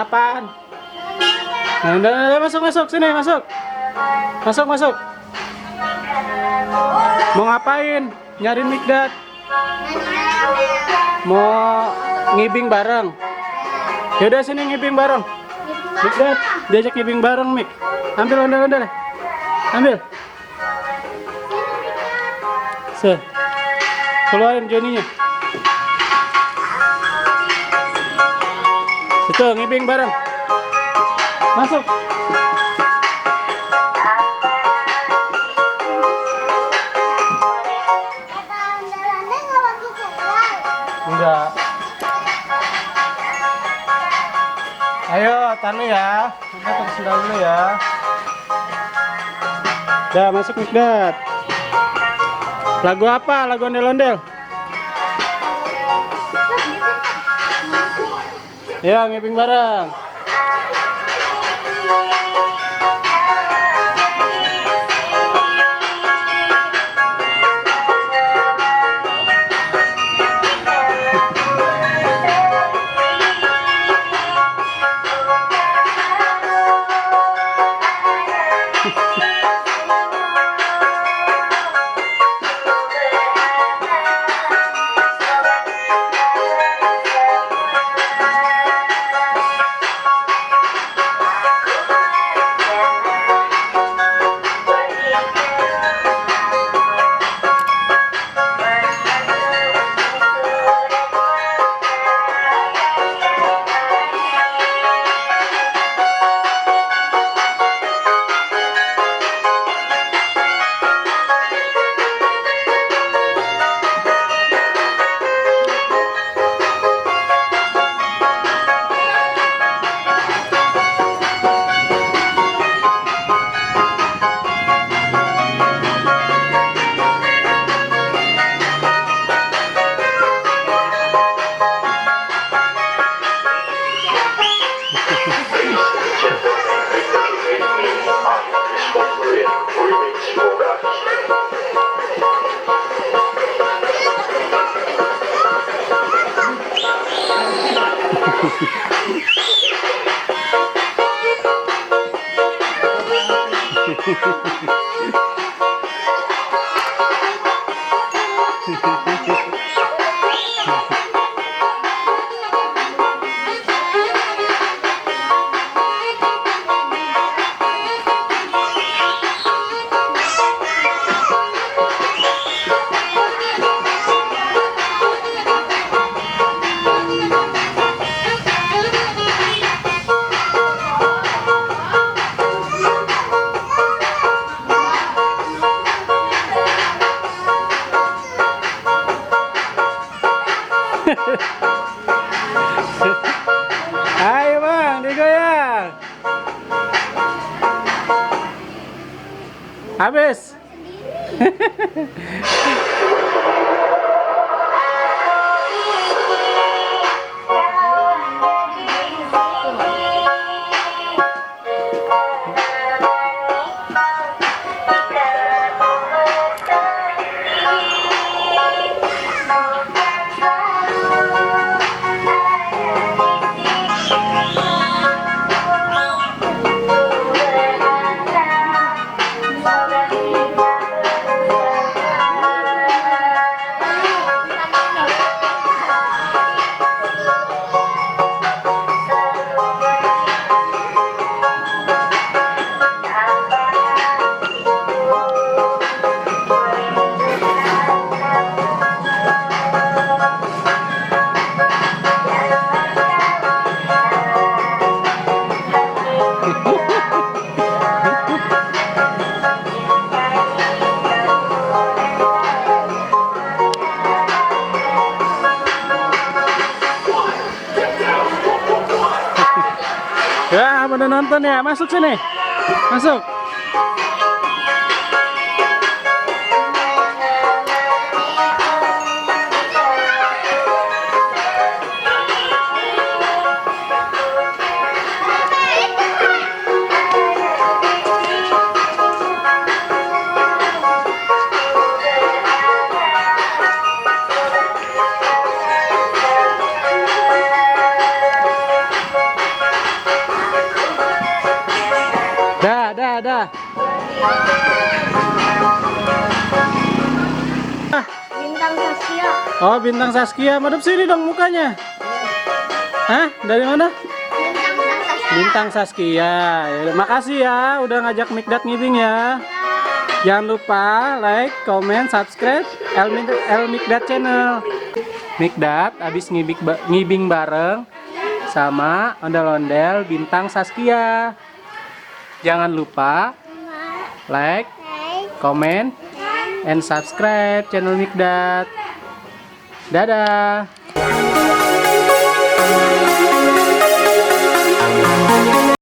apaan? Nah, udah, masuk sini, masuk. Masuk. Mau ngapain? Nyari Mikdad. Mau ngibing bareng. Yaudah sini ngibing bareng. Mikdad, diajak ngibing bareng, Mik. Ambil ondel-ondel. Ambil. Keluarin Joninya. Itu ngibing bareng. Masuk. Enggak. Ayo, taruh ya. Kita terus dulu ya. Udah masuk Mikdad. Lagu apa? Lagu ondel-ondel. Ya, ngiping bareng. Ayo bang, digoyang. Habis. Ya, pada nonton ya. Masuk sini. Masuk. siapa? Bintang Saskia. Oh, Bintang Saskia. Madep sini dong mukanya. Hah? Dari mana? Bintang Saskia. Yaudah, makasih ya udah ngajak Mikdad ngibing ya. Jangan lupa like, comment, subscribe El Mikdad channel. Mikdad abis ngibing bareng sama ondel-ondel Bintang Saskia. Jangan lupa like, comment, and subscribe channel Mikdad. Dadah.